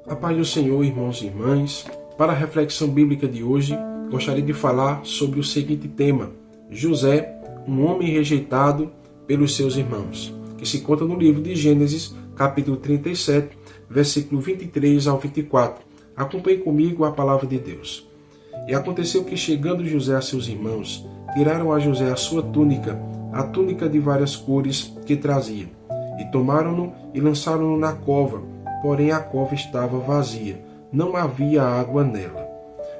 A paz do Senhor, irmãos e irmãs. Para a reflexão bíblica de hoje, gostaria de falar sobre o seguinte tema: José, um homem rejeitado pelos seus irmãos, que se conta no livro de Gênesis, capítulo 37, versículo 23 ao 24. Acompanhe comigo a palavra de Deus. E aconteceu que, chegando José a seus irmãos, tiraram a José a sua túnica, a túnica de várias cores que trazia, e tomaram-no e lançaram-no na cova. Porém a cova estava vazia, não havia água nela.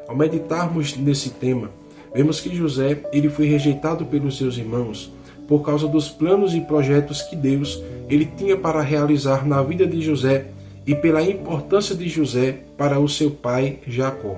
Ao meditarmos nesse tema, vemos que José ele foi rejeitado pelos seus irmãos por causa dos planos e projetos que Deus ele tinha para realizar na vida de José e pela importância de José para o seu pai Jacó.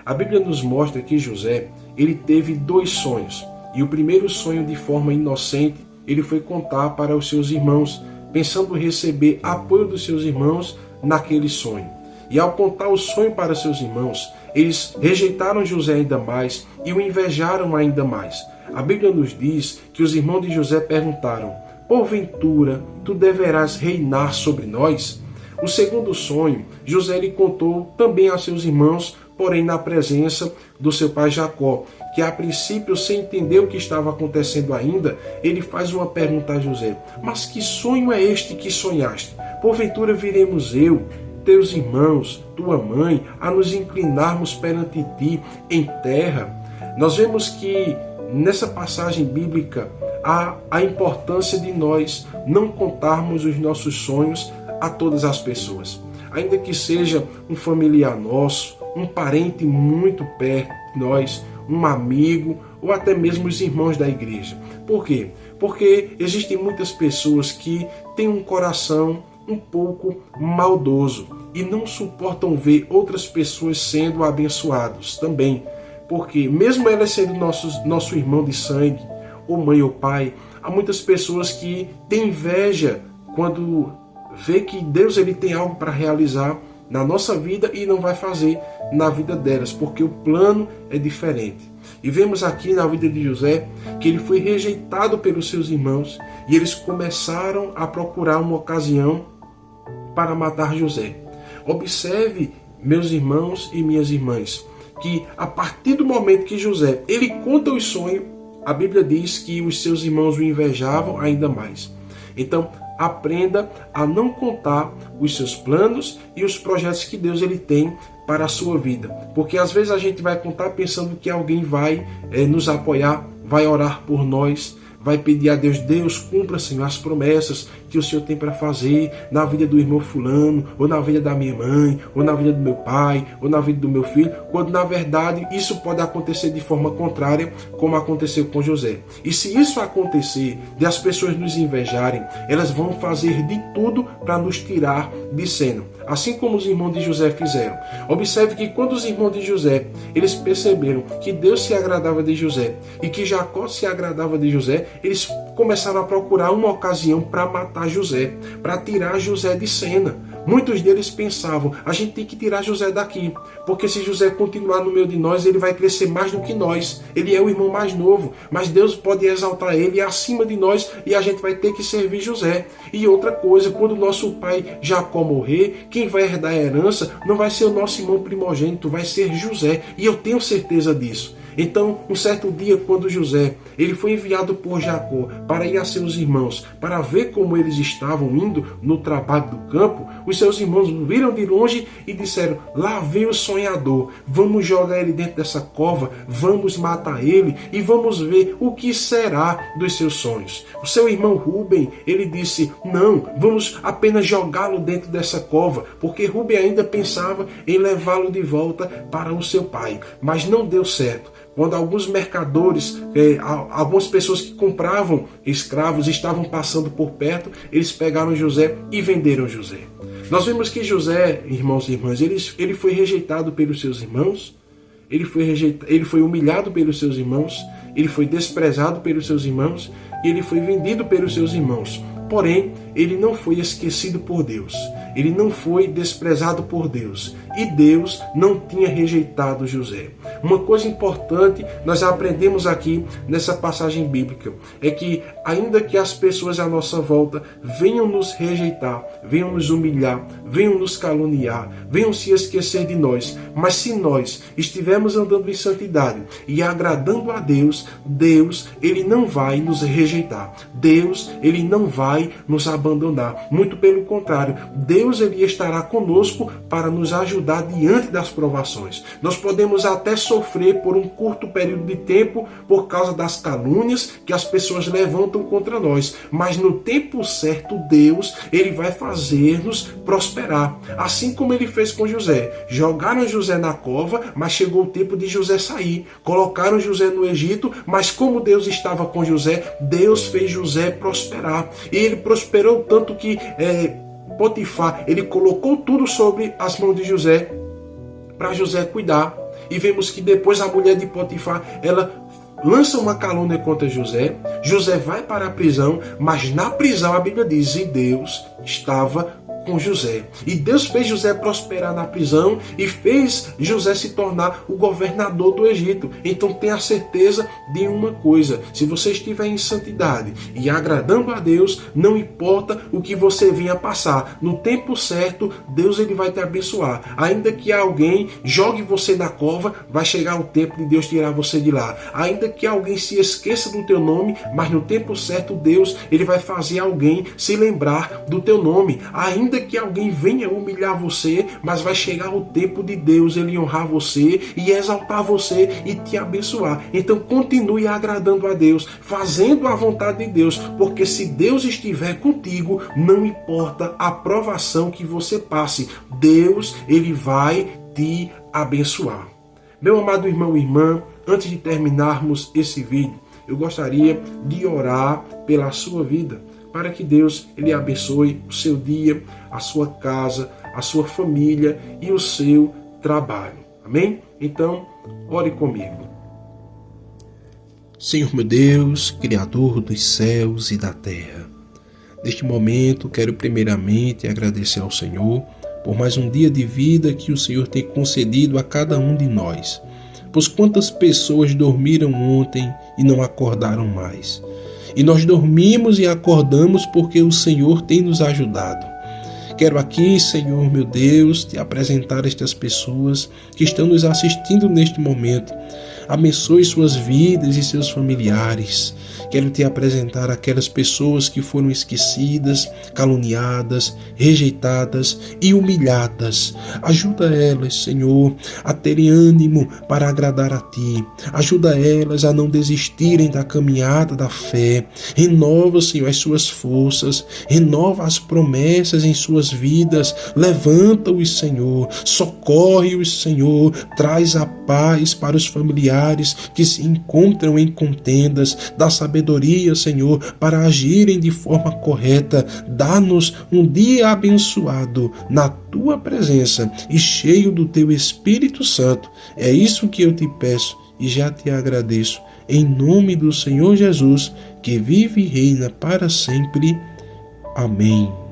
A Bíblia nos mostra que José ele teve dois sonhos, e o primeiro sonho, de forma inocente, ele foi contar para os seus irmãos, pensando receber apoio dos seus irmãos naquele sonho. E ao contar o sonho para seus irmãos, eles rejeitaram José ainda mais e o invejaram ainda mais. A Bíblia nos diz que os irmãos de José perguntaram: porventura, tu deverás reinar sobre nós? O segundo sonho, José lhe contou também a seus irmãos, porém na presença do seu pai Jacó, que a princípio, sem entender o que estava acontecendo ainda, ele faz uma pergunta a José: mas que sonho é este que sonhaste? Porventura viremos eu, teus irmãos, tua mãe, a nos inclinarmos perante ti em terra? Nós vemos que nessa passagem bíblica há a importância de nós não contarmos os nossos sonhos a todas as pessoas. Ainda que seja um familiar nosso, um parente muito perto de nós, um amigo ou até mesmo os irmãos da igreja. Por quê? Porque existem muitas pessoas que têm um coração um pouco maldoso e não suportam ver outras pessoas sendo abençoados também. Porque mesmo elas sendo nosso irmão de sangue, ou mãe ou pai, há muitas pessoas que têm inveja quando vê que Deus ele tem algo para realizar na nossa vida e não vai fazer na vida delas, porque o plano é diferente. E vemos aqui na vida de José que ele foi rejeitado pelos seus irmãos e eles começaram a procurar uma ocasião para matar José. Observe, meus irmãos e minhas irmãs, que a partir do momento que José ele conta o sonho, a Bíblia diz que os seus irmãos o invejavam ainda mais. Então, aprenda a não contar os seus planos e os projetos que Deus ele tem para a sua vida. Porque às vezes a gente vai contar pensando que alguém vai nos apoiar, vai orar por nós, vai pedir a Deus: Deus, cumpra, Senhor, as promessas que o Senhor tem para fazer na vida do irmão fulano, ou na vida da minha mãe, ou na vida do meu pai, ou na vida do meu filho, quando na verdade isso pode acontecer de forma contrária, como aconteceu com José. E se isso acontecer, de as pessoas nos invejarem, elas vão fazer de tudo para nos tirar de cena, assim como os irmãos de José fizeram. Observe que quando os irmãos de José, eles perceberam que Deus se agradava de José e que Jacó se agradava de José, eles começaram a procurar uma ocasião para matar José, para tirar José de cena. Muitos deles pensavam: a gente tem que tirar José daqui, porque se José continuar no meio de nós, ele vai crescer mais do que nós. Ele é o irmão mais novo, mas Deus pode exaltar ele acima de nós e a gente vai ter que servir José. E outra coisa, quando o nosso pai Jacó morrer, quem vai herdar a herança não vai ser o nosso irmão primogênito, vai ser José. E eu tenho certeza disso. Então, um certo dia, quando José ele foi enviado por Jacó para ir a seus irmãos, para ver como eles estavam indo no trabalho do campo, os seus irmãos viram de longe e disseram: lá vem o sonhador, vamos jogar ele dentro dessa cova, vamos matar ele e vamos ver o que será dos seus sonhos. O seu irmão Rúben, ele disse: não, vamos apenas jogá-lo dentro dessa cova, porque Rúben ainda pensava em levá-lo de volta para o seu pai, mas não deu certo. Quando alguns mercadores, algumas pessoas que compravam escravos estavam passando por perto, eles pegaram José e venderam José. Nós vemos que José, irmãos e irmãs, ele foi rejeitado pelos seus irmãos, ele foi humilhado pelos seus irmãos, ele foi desprezado pelos seus irmãos e ele foi vendido pelos seus irmãos. Porém, ele não foi esquecido por Deus. ele não foi desprezado por Deus e Deus não tinha rejeitado José. Uma coisa importante nós aprendemos aqui nessa passagem bíblica é que ainda que as pessoas à nossa volta venham nos rejeitar, venham nos humilhar, venham nos caluniar, venham se esquecer de nós, mas se nós estivermos andando em santidade e agradando a Deus, Deus, ele não vai nos rejeitar. Deus, ele não vai nos abandonar. Muito pelo contrário, Deus, ele estará conosco para nos ajudar diante das provações. Nós podemos até sofrer por um curto período de tempo por causa das calúnias que as pessoas levantam contra nós, mas no tempo certo, Deus, ele vai fazer-nos prosperar. Assim como ele fez com José. Jogaram José na cova, mas chegou o tempo de José sair. Colocaram José no Egito, mas como Deus estava com José, Deus fez José prosperar. E ele prosperou tanto que Potifar, ele colocou tudo sobre as mãos de José, para José cuidar. E vemos que depois a mulher de Potifar, ela lança uma calúnia contra José. José vai para a prisão, mas na prisão a Bíblia diz, e Deus estava com José. E Deus fez José prosperar na prisão e fez José se tornar o governador do Egito. Então tenha certeza de uma coisa: se você estiver em santidade e agradando a Deus, não importa o que você venha passar, no tempo certo, Deus, ele vai te abençoar. Ainda que alguém jogue você na cova, vai chegar o tempo de Deus tirar você de lá. Ainda que alguém se esqueça do teu nome, mas no tempo certo, Deus, ele vai fazer alguém se lembrar do teu nome. Ainda que alguém venha humilhar você, mas vai chegar o tempo de Deus, ele honrar você e exaltar você e te abençoar. Então continue agradando a Deus, fazendo a vontade de Deus, porque se Deus estiver contigo, não importa a provação que você passe, Deus, ele vai te abençoar. Meu amado irmão e irmã, antes de terminarmos esse vídeo, eu gostaria de orar pela sua vida, para que Deus, ele abençoe o seu dia, a sua casa, a sua família e o seu trabalho. Amém? Então, ore comigo. Senhor meu Deus, Criador dos céus e da terra, neste momento quero primeiramente agradecer ao Senhor por mais um dia de vida que o Senhor tem concedido a cada um de nós. Pois quantas pessoas dormiram ontem e não acordaram mais. E nós dormimos e acordamos porque o Senhor tem nos ajudado. Quero aqui, Senhor meu Deus, te apresentar estas pessoas que estão nos assistindo neste momento. Abençoe suas vidas e seus familiares. Quero te apresentar aquelas pessoas que foram esquecidas, caluniadas, rejeitadas e humilhadas. Ajuda elas, Senhor, a terem ânimo para agradar a Ti. Ajuda elas a não desistirem da caminhada da fé. Renova, Senhor, as suas forças. Renova as promessas em suas vidas. Levanta-os, Senhor. Socorre-os, Senhor. Traz a paz para os familiares que se encontram em contendas. Dá sabedoria, Senhor, para agirem de forma correta. Dá-nos um dia abençoado na Tua presença e cheio do Teu Espírito Santo. É isso que eu te peço e já te agradeço. Em nome do Senhor Jesus, que vive e reina para sempre. Amém.